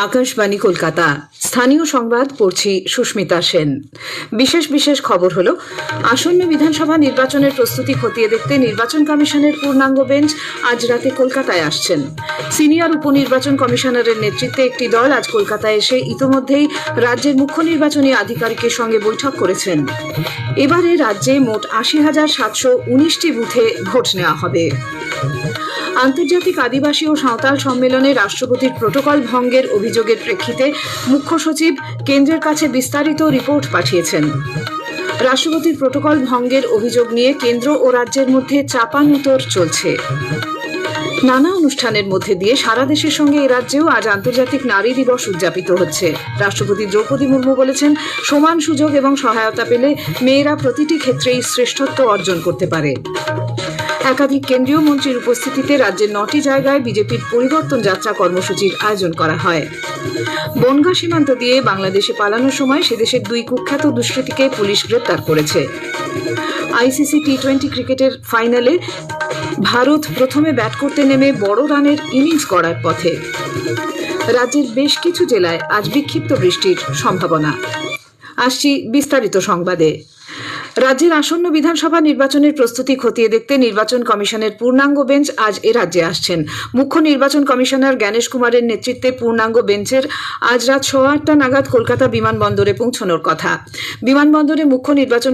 আকাশবাণী কলকাতা স্থানীয় সংবাদ পড়ছি সুস্মিতা সেন। বিশেষ খবর হলো, আসন্ন বিধানসভা নির্বাচনের প্রস্তুতি খতিয়ে দেখতে নির্বাচন কমিশনের পূর্ণাঙ্গ বেঞ্চ আজ রাতে কলকাতায় আসছেন। সিনিয়র উপনির্বাচন কমিশনারের নেতৃত্বে একটি দল আজ কলকাতায় এসে ইতোমধ্যেই রাজ্যের মুখ্য নির্বাচনী আধিকারিকের সঙ্গে বৈঠক করেছেন। এবারে রাজ্যে মোট ৮০,৭১৯টি বুথে ভোট নেওয়া হবে। আন্তর্জাতিক আদিবাসী ও সাঁওতাল সম্মেলনে রাষ্ট্রপতির প্রোটোকল ভঙ্গের অভিযোগের প্রেক্ষিতে মুখ্য সচিব কেন্দ্রের কাছে বিস্তারিত রিপোর্ট পাঠিয়েছেন। রাষ্ট্রপতির প্রোটোকল ভঙ্গের অভিযোগ নিয়ে কেন্দ্র ও রাজ্যের মধ্যে চাপানুতর চলছে। নানা অনুষ্ঠানের মধ্যে দিয়ে সারা দেশের সঙ্গে এ রাজ্যেও আজ আন্তর্জাতিক নারী দিবস উদযাপিত হচ্ছে। রাষ্ট্রপতি দ্রৌপদী মুর্মু বলেছেন, সমান সুযোগ এবং সহায়তা পেলে মেয়েরা প্রতিটি ক্ষেত্রেই শ্রেষ্ঠত্ব অর্জন করতে পারে। একাধিক কেন্দ্রীয় মন্ত্রীর উপস্থিতিতে রাজ্যের 9টি জায়গায় বিজেপির পরিবর্তন যাত্রা কর্মসূচির আয়োজন করা হয়। বনগাঁ সীমান্ত দিয়ে বাংলাদেশে পালানোর সময় সে দেশের 2 কুখ্যাত দুষ্কৃতীকে পুলিশ গ্রেপ্তার করেছে। আইসিসি টি20 ক্রিকেটের ফাইনালে ভারত প্রথমে ব্যাট করতে নেমে বড় রানের ইনিংস গড়ার পথে। রাজ্যের বেশ কিছু জেলায় আজ বিক্ষিপ্ত বৃষ্টির সম্ভাবনা। আসছি বিস্তারিত সংবাদে। রাজ্যের আসন্ন বিধানসভা নির্বাচনের প্রস্তুতি খতিয়ে দেখতে নির্বাচন কমিশনের পূর্ণাঙ্গ বেঞ্চ আজ এ রাজ্যে আসছেন। মুখ্য নির্বাচন কমিশনার জ্ঞানেশ কুমারের নেতৃত্বে পূর্ণাঙ্গ বেঞ্চের আজ রাত 8:15 নাগাদ কলকাতা বিমানবন্দরে পৌঁছানোর কথা। বিমানবন্দরে মুখ্য নির্বাচন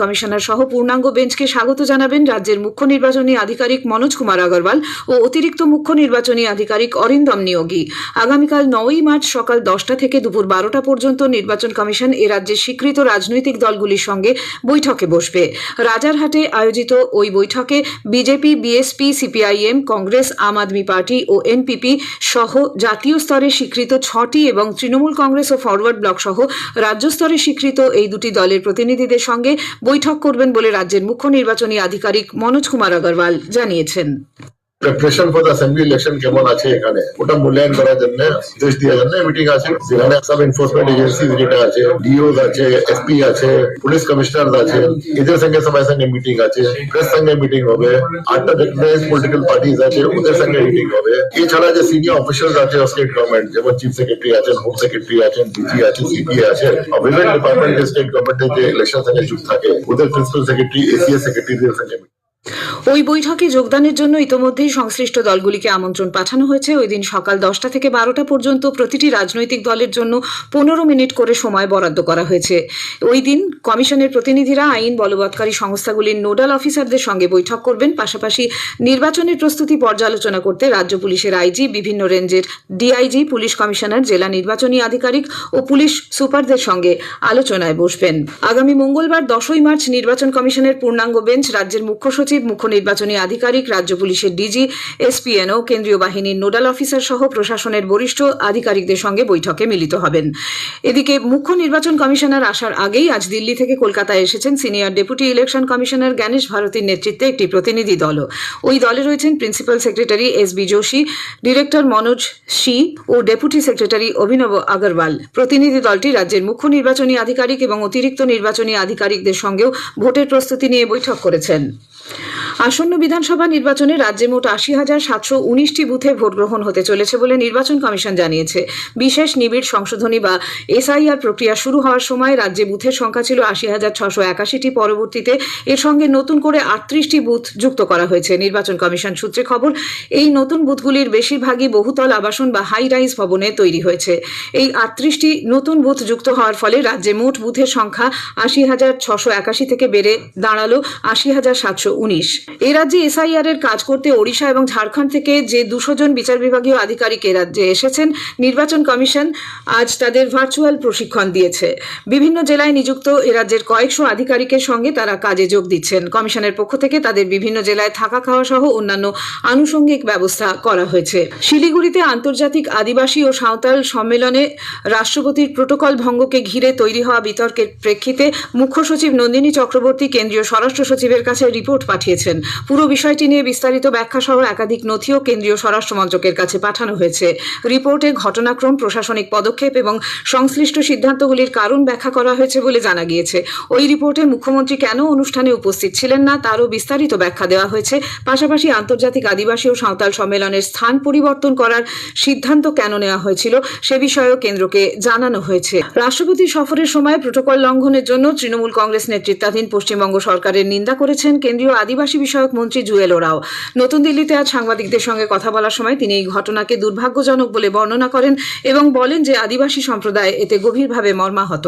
কমিশনার সহ পূর্ণাঙ্গ বেঞ্চকে স্বাগত জানাবেন রাজ্যের মুখ্য নির্বাচনী আধিকারিক মনোজ কুমার আগরওয়াল ও অতিরিক্ত মুখ্য নির্বাচনী আধিকারিক অরিন্দম নিয়োগী। আগামীকাল 9ই মার্চ সকাল 10টা থেকে দুপুর 12টা পর্যন্ত নির্বাচন কমিশন এ রাজ্যের স্বীকৃত রাজনৈতিক দলগুলির সঙ্গে বৈঠকে বসবে। রাজারহাটে আয়োজিত ওই বৈঠকে বিজেপি, বিএসপি, সিপিআইএম, কংগ্রেস, আম আদমি পার্টি ও এনপিপি সহ জাতীয় স্তরে স্বীকৃত 6টি এবং তৃণমূল কংগ্রেস ও ফরওয়ার্ড ব্লক সহ রাজ্য স্তরে স্বীকৃত এই 2টি দলের প্রতিনিধিদের সঙ্গে বৈঠক করবেন বলে রাজ্যের মুখ্য নির্বাচনী আধিকারিক মনোজ কুমার আগরওয়াল জানিয়েছেন। Preparation for the assembly election কেমন আছে এখানে ওটা মূল্যায়ন করার জন্য নির্দেশ দেওয়ার জন্য মিটিং আছে। যেখানে সাব এনফোর্সমেন্ট এজেন্সি যেটা আছে, ডিওস আছে, এসপি আছে, পুলিশ কমিশনার আছে, এদের সঙ্গে সবাই সঙ্গে মিটিং আছে। প্রেস সঙ্গে মিটিং হবে। 8টা রেকগনাইজড পলিটিক্যাল পার্টিজ আছে, ওদের সঙ্গে মিটিং হবে। এছাড়া যে সিনিয়র অফিসার্স আছে স্টেট গভর্নমেন্ট, যেমন চিফ সেক্রেটারি আছেন, হোম সেক্রেটারি আছেন, ডিজি আছে, সিপিএ আছে, বিভিন্ন ডিপার্টমেন্টের স্টেট গভর্নমেন্টের যে ইলেকশন সঙ্গে যুক্ত থাকে ওদের প্রিন্সিপাল সেক্রেটারি, এসিএস সেক্রেটারিদের সঙ্গে। ওই বৈঠকে যোগদানের জন্য ইতোমধ্যেই সংশ্লিষ্ট দলগুলিকে আমন্ত্রণ পাঠানো হয়েছে। ওই দিন সকাল 10টা থেকে 12টা পর্যন্ত প্রতিটি রাজনৈতিক দলের জন্য 15 মিনিট করে সময় বরাদ্দ করা হয়েছে। ওই দিন কমিশনের প্রতিনিধিরা আইন বলবৎকারী সংস্থাগুলির নোডাল অফিসারদের সঙ্গে বৈঠক করবেন। পাশাপাশি নির্বাচনের প্রস্তুতি পর্যালোচনা করতে রাজ্য পুলিশের আইজি, বিভিন্ন রেঞ্জের ডিআইজি, পুলিশ কমিশনার, জেলা নির্বাচনী আধিকারিক ও পুলিশ সুপারদের সঙ্গে আলোচনায় বসবেন। আগামী মঙ্গলবার 10ই মার্চ নির্বাচন কমিশনের পূর্ণাঙ্গ বেঞ্চ রাজ্যের মুখ্য সচিব, মুখ্য নির্বাচনী আধিকারিক, রাজ্য পুলিশের ডিজি, এসপিএনও, কেন্দ্রীয় বাহিনীর নোডাল অফিসার সহ প্রশাসনের বরিষ্ঠ আধিকারিকদের সঙ্গে বৈঠকে মিলিত হবেন। এদিকে মুখ্য নির্বাচন কমিশনার আসার আগেই আজ দিল্লি থেকে কলকাতায় এসেছেন senior deputy election commissioner Gyanesh ভারতীর নেতৃত্বে একটি প্রতিনিধি দলও। ওই দলে রয়েছেন principal secretary S B Joshi, director Manoj শি ও ডেপুটি সেক্রেটারি অভিনব আগরওয়াল। প্রতিনিধি দলটি রাজ্যের মুখ্য নির্বাচনী আধিকারিক এবং অতিরিক্ত নির্বাচনী আধিকারিকদের সঙ্গেও ভোটের প্রস্তুতি নিয়ে বৈঠক করেছেন। আসন্ন বিধানসভা নির্বাচনে রাজ্যে মোট ৮০,৭১৯টি বুথে ভোট গ্রহণ হতে চলেছে বলে নির্বাচন কমিশন জানিয়েছে। বিশেষ নিবিড় সংশোধনী বা এসআইআর প্রক্রিয়া শুরু হওয়ার সময় রাজ্যে বুথের সংখ্যা ছিল ৮০,৬৮১টি। পরবর্তীতে এর সঙ্গে নতুন করে ৩৮টি বুথ যুক্ত করা হয়েছে। নির্বাচন কমিশন সূত্রে খবর, এই নতুন বুথগুলির বেশিরভাগই বহুতল আবাসন বা হাই রাইজ ভবনে তৈরি হয়েছে। এই ৩৮টি নতুন বুথ যুক্ত হওয়ার ফলে রাজ্যে মোট বুথের সংখ্যা ৮০,৬৮১ থেকে বেড়ে দাঁড়ালো ৮০,৭১৯। এই রাজ্যে এসআইআর এর কাজ করতে ওড়িশা এবং ঝাড়খণ্ড থেকে যে 200 জন বিচার বিভাগীয় আধিকারিক এ রাজ্যে এসেছেন, নির্বাচন কমিশন আজ তাদের ভার্চুয়াল প্রশিক্ষণ দিয়েছে। বিভিন্ন জেলায় নিযুক্ত এ রাজ্যের কয়েকশো আধিকারিকের সঙ্গে তারা কাজে যোগ দিচ্ছেন। কমিশনের পক্ষ থেকে তাদের বিভিন্ন জেলায় থাকা খাওয়া সহ অন্যান্য আনুষঙ্গিক ব্যবস্থা করা হয়েছে। শিলিগুড়িতে আন্তর্জাতিক আদিবাসী ও সাঁওতাল সম্মেলনে রাষ্ট্রপতির প্রোটোকল ভঙ্গকে ঘিরে তৈরি হওয়া বিতর্কের প্রেক্ষিতে মুখ্য সচিব নন্দিনী চক্রবর্তী কেন্দ্রীয় স্বরাষ্ট্র সচিবের কাছে রিপোর্ট পাঠিয়েছেন। পুরো বিষয়টি নিয়ে বিস্তারিত ব্যাখ্যা সহ একাধিক নথিও কেন্দ্রীয় স্বরাষ্ট্র মন্ত্রকের কাছে পাঠানো হয়েছে। রিপোর্টে ঘটনাক্রম, প্রশাসনিক পদক্ষেপ এবং সংশ্লিষ্ট সিদ্ধান্তগুলির কারণ ব্যাখ্যা করা হয়েছে বলে জানা গিয়েছে। ওই রিপোর্টে মুখ্যমন্ত্রী কেন অনুষ্ঠানে উপস্থিত ছিলেন না তারও বিস্তারিত ব্যাখ্যা দেওয়া হয়েছে। পাশাপাশি আন্তর্জাতিক আদিবাসী ও সাঁওতাল সম্মেলনের স্থান পরিবর্তন করার সিদ্ধান্ত কেন নেওয়া হয়েছিল সে বিষয়েও কেন্দ্রকে জানানো হয়েছে। রাষ্ট্রপতি সফরের সময় প্রোটোকল লঙ্ঘনের জন্য তৃণমূল কংগ্রেস নেতৃত্বাধীন পশ্চিমবঙ্গ সরকারের নিন্দা করেছেন কেন্দ্রীয় আদিবাসী বিষয়ক মন্ত্রী জুয়েল ওরাও। নতুন দিল্লিতে আজ সাংবাদিকদের সঙ্গে কথা বলার সময় তিনি এই ঘটনাকে দুর্ভাগ্যজনক বলে বর্ণনা করেন এবং বলেন যে আদিবাসী সম্প্রদায় এতে গভীরভাবে মর্মাহত।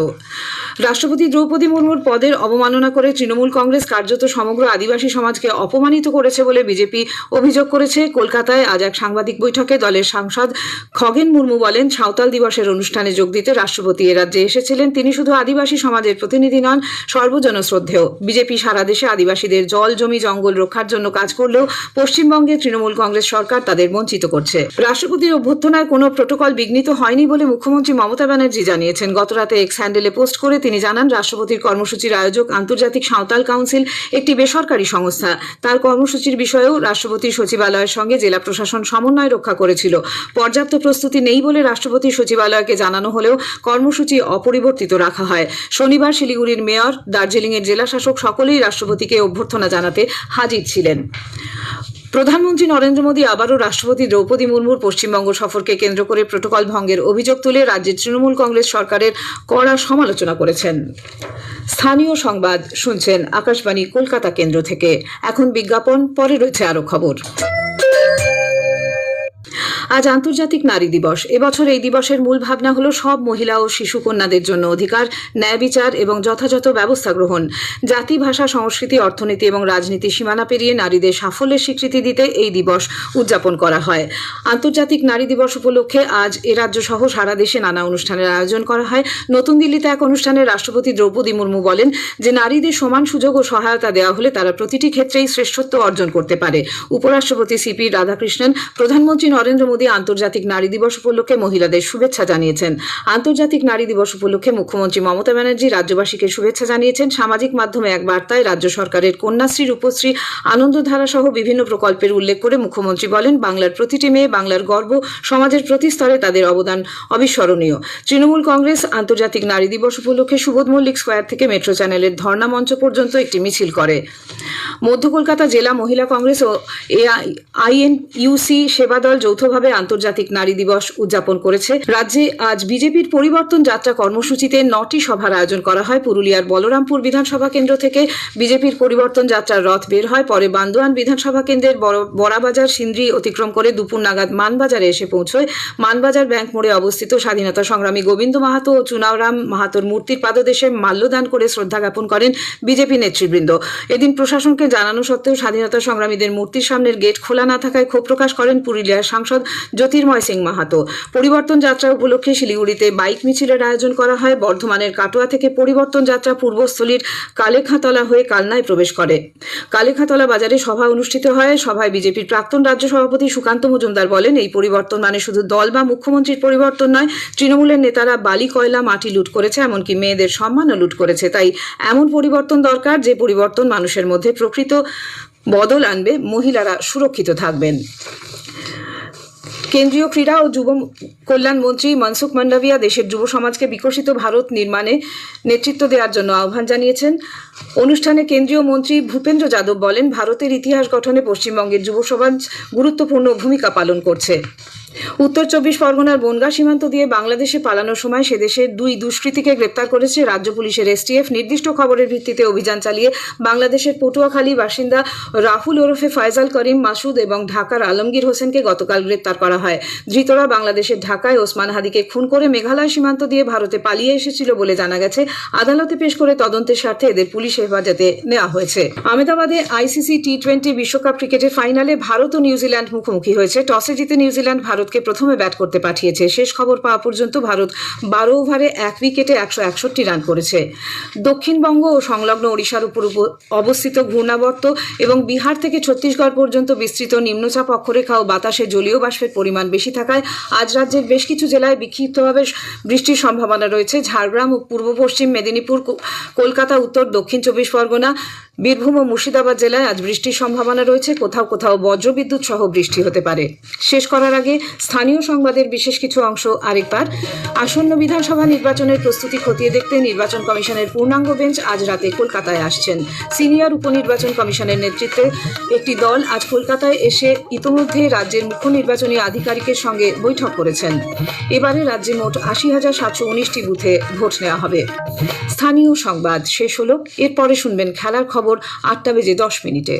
রাষ্ট্রপতি দ্রৌপদী মুর্মুর পদের অবমাননা করে তৃণমূল কংগ্রেস কার্যত সমগ্র আদিবাসী সমাজকে অপমানিত করেছে বলে বিজেপি অভিযোগ করেছে। কলকাতায় আজ এক সাংবাদিক বৈঠকে দলের সাংসদ খগেন মুর্মু বলেন, সাঁওতাল দিবসের অনুষ্ঠানে যোগ দিতে রাষ্ট্রপতি এ রাজ্যে এসেছিলেন। তিনি শুধু আদিবাসী সমাজের প্রতিনিধি নন, সর্বজন শ্রদ্ধেয়। বিজেপি সারা দেশে আদিবাসীদের জল, জমি, জঙ্গল রক্ষার জন্য কাজ করলেও পশ্চিমবঙ্গে তৃণমূল কংগ্রেস সরকার তাদের বঞ্চিত করছে। রাষ্ট্রপতির অভ্যর্থনায় কোনো প্রোটোকল বিঘ্নিত হয়নি বলে মুখ্যমন্ত্রী মমতা ব্যানার্জি জানিয়েছেন। গতরাতে এক্স হ্যান্ডেলে পোস্ট করে তিনি জানান, রাষ্ট্রপতির কর্মসূচির আয়োজক আন্তর্জাতিক সাঁওতাল কাউন্সিল একটি বেসরকারি সংস্থা। তার কর্মসূচির বিষয়েও রাষ্ট্রপতির সচিবালয়ের সঙ্গে জেলা প্রশাসন সমন্বয় রক্ষা করেছিল। পর্যাপ্ত প্রস্তুতি নেই বলে রাষ্ট্রপতির সচিবালয়কে জানানো হলেও কর্মসূচি অপরিবর্তিত রাখা হয়। শনিবার শিলিগুড়ির মেয়র, দার্জিলিংয়ের জেলাশাসক সকলেই রাষ্ট্রপতিকে অভ্যর্থনা জানাতে হাজির ছিলেন। প্রধানমন্ত্রী নরেন্দ্র মোদী আবারও রাষ্ট্রপতি দ্রৌপদী মুর্মুর পশ্চিমবঙ্গ সফরকে কেন্দ্র করে প্রোটোকল ভঙ্গের অভিযোগ তুলে রাজ্যের তৃণমূল কংগ্রেস সরকারের কড়া সমালোচনা করেছেন। স্থানীয় সংবাদ শুনছেন আকাশবাণী কলকাতা কেন্দ্র থেকে। এখন বিজ্ঞাপন, পরে রয়েছে আরো খবর। আজ আন্তর্জাতিক নারী দিবস। এবছর এই দিবসের মূল ভাবনা হলো সব মহিলা ও শিশু কন্যাদের জন্য অধিকার, ন্যায় বিচার এবং যথাযথ ব্যবস্থা গ্রহণ। জাতি, ভাষা, সংস্কৃতি, অর্থনীতি এবং রাজনীতি সীমানা পেরিয়ে নারীদের সাফল্যের স্বীকৃতি দিতে এই দিবস উদযাপন করা হয়। আন্তর্জাতিক নারী দিবস উপলক্ষে আজ এ রাজ্য সহ সারা দেশে নানা অনুষ্ঠানের আয়োজন করা হয়। নতুন দিল্লিতে এক অনুষ্ঠানে রাষ্ট্রপতি দ্রৌপদী মুর্মু বলেন যে নারীদের সমান সুযোগ ও সহায়তা দেওয়া হলে তারা প্রতিটি ক্ষেত্রেই শ্রেষ্ঠত্ব অর্জন করতে পারে। উপরাষ্ট্রপতি সিপি রাধাকৃষ্ণন প্রধানমন্ত্রী নরেন্দ্র মোদী আন্তর্জাতিক নারী দিবস উপলক্ষে মহিলাদের শুভেচ্ছা জানিয়েছেন। আন্তর্জাতিক নারী দিবস উপলক্ষে মুখ্যমন্ত্রী মমতা ব্যানার্জি রাজ্যবাসীকে শুভেচ্ছা জানিয়েছেন। সামাজিক মাধ্যমে এক বার্তায় রাজ্য সরকারের কন্যাশ্রী, রূপশ্রী, আনন্দধারা সহ বিভিন্ন প্রকল্পের উল্লেখ করে মুখ্যমন্ত্রী বলেন, বাংলার প্রতিটি মেয়ে বাংলার গর্ব, সমাজের প্রতি স্তরে তাদের অবদান অবিস্মরণীয়। তৃণমূল কংগ্রেস আন্তর্জাতিক নারী দিবস উপলক্ষে সুবোধ মল্লিক স্কোয়ার থেকে মেট্রো চ্যানেলের ধর্ণা মঞ্চ পর্যন্ত একটি মিছিল করে। মধ্য কলকাতা জেলা মহিলা কংগ্রেস ও আইএনইউসি সেবা দল যৌথভাবে আন্তর্জাতিক নারী দিবস উদযাপন করেছে। রাজ্যে আজ বিজেপির পরিবর্তন যাত্রা কর্মসূচিতে 9টি সভার আয়োজন করা হয়। পুরুলিয়ার বলরামপুর বিধানসভা কেন্দ্র থেকে বিজেপির পরিবর্তন যাত্রার রথ বের হয়। পরে বান্দোয়ান বিধানসভা কেন্দ্রের বড়াবাজার সিন্দ্রি অতিক্রম করে দুপুর নাগাদ মানবাজারে এসে পৌঁছয়। মানবাজার ব্যাংক মোড়ে অবস্থিত স্বাধীনতা সংগ্রামী গোবিন্দ মাহাতো ও চুনাওরাম মাহাতোর মূর্তির পাদদেশে মাল্যদান করে শ্রদ্ধা জ্ঞাপন করেন বিজেপি নেতৃবৃন্দ। এদিন প্রশাসনকে জানানো সত্ত্বেও স্বাধীনতা সংগ্রামীদের মূর্তির সামনের গেট খোলা না থাকায় ক্ষোভ প্রকাশ করেন পুরুলিয়ার সাংসদ জ্যোতির্ময় সিং মাহাতো। পরিবর্তন যাত্রা উপলক্ষে শিলিগুড়িতে বাইক মিছিলের আয়োজন করা হয়। বর্ধমানের কাটোয়া থেকে পরিবর্তন যাত্রা পূর্বস্থলীর কালেখাতলা হয়ে কালনায় প্রবেশ করে। কালেখাতলা বাজারে সভা অনুষ্ঠিত হয়। সভায় বিজেপির প্রাক্তন রাজ্য সভাপতি সুকান্ত মজুমদার বলেন, এই পরিবর্তন মানে শুধু দল বা মুখ্যমন্ত্রীর পরিবর্তন নয়, তৃণমূলের নেতারা বালি, কয়লা, মাটি লুট করেছে, এমনকি মেয়েদের সম্মানও লুট করেছে। তাই এমন পরিবর্তন দরকার যে পরিবর্তন মানুষের মধ্যে প্রকৃত বদল আনবে, মহিলারা সুরক্ষিত থাকবেন। কেন্দ্রীয় ক্রীড়া ও যুব কল্যাণ মন্ত্রী মনসুখ মান্ডাভিয়া দেশের যুব সমাজকে বিকশিত ভারত নির্মাণে নেতৃত্ব দেওয়ার জন্য আহ্বান জানিয়েছেন। অনুষ্ঠানে কেন্দ্রীয় মন্ত্রী ভূপেন্দ্র যাদব বলেন, ভারতের ইতিহাস গঠনে পশ্চিমবঙ্গের যুব সমাজ গুরুত্বপূর্ণ ভূমিকা পালন করছে। উত্তর 24 পরগনার বনগাঁ সীমান্ত দিয়ে বাংলাদেশে পালানোর সময় সে দেশের 2 দুষ্কৃতীকে গ্রেপ্তার করেছে রাজ্য পুলিশের এসটিএফ। নির্দিষ্ট খবরের ভিত্তিতে অভিযান চালিয়ে বাংলাদেশের পটুয়াখালী বাসিন্দা রাহুল ওরফে ফয়জাল করিম, মাসুদ এবং ঢাকার আলমগীর হোসেনকে গতকাল গ্রেপ্তার করা হয়। ধৃতরা বাংলাদেশের ঢাকায় ওসমান হাদিকে খুন করে মেঘালয় সীমান্ত দিয়ে ভারতে পালিয়ে এসেছিল বলে জানা গেছে। আদালতে পেশ করে তদন্তের স্বার্থে এদের পুলিশ হেফাজতে নেওয়া হয়েছে। আহমেদাবাদে আইসিসি টি20 বিশ্বকাপ ক্রিকেটের ফাইনালে ভারত ও নিউজিল্যান্ড মুখোমুখি হয়েছে। টসে জিতে নিউজিল্যান্ড ভারতকে প্রথমে ব্যাট করতে পাঠিয়েছে। শেষ খবর পাওয়া পর্যন্ত ভারত 12 ওভারে 1 উইকেটে 161 রান করেছে। দক্ষিণবঙ্গ ও সংলগ্ন ওড়িশার উপর অবস্থিত ঘূর্ণাবর্ত এবং বিহার থেকে ছত্তিশগড় পর্যন্ত বিস্তৃত নিম্নচাপ অক্ষরেখা ও বাতাসে জলীয় বাষ্পের পরিমাণ বেশি থাকায় আজ রাজ্যের বেশ কিছু জেলায় বিক্ষিপ্তভাবে বৃষ্টির সম্ভাবনা রয়েছে। ঝাড়গ্রাম ও পূর্ব পশ্চিম মেদিনীপুর, কলকাতা, উত্তর দক্ষিণ 24 পরগনা, বীরভূম ও মুর্শিদাবাদ জেলায় আজ বৃষ্টির সম্ভাবনা রয়েছে, কোথাও কোথাও বজ্রবিদ্যুৎ সহ বৃষ্টি হতে পারে। শেষ করার আগে স্থানীয় সংবাদের বিশেষ কিছু অংশ আরেকবার। আসন্ন বিধানসভা নির্বাচনের প্রস্তুতি খতিয়ে দেখতে নির্বাচন কমিশনের পূর্ণাঙ্গ বেঞ্চ আজ রাতে কলকাতায় আসছেন। সিনিয়র উপনির্বাচন কমিশনের নেতৃত্বে একটি দল আজ কলকাতায় এসে ইতোমধ্যে রাজ্যের মুখ্য নির্বাচনী আধিকারিকের সঙ্গে বৈঠক করেছেন। এবারে রাজ্যে মোট ৮০,৭১৯টি বুথে ভোট নেওয়া হবে। স্থানীয় সংবাদ শেষ হলো। এরপরে শুনবেন খেলার খবর ৮টা বেজে 10 মিনিটে।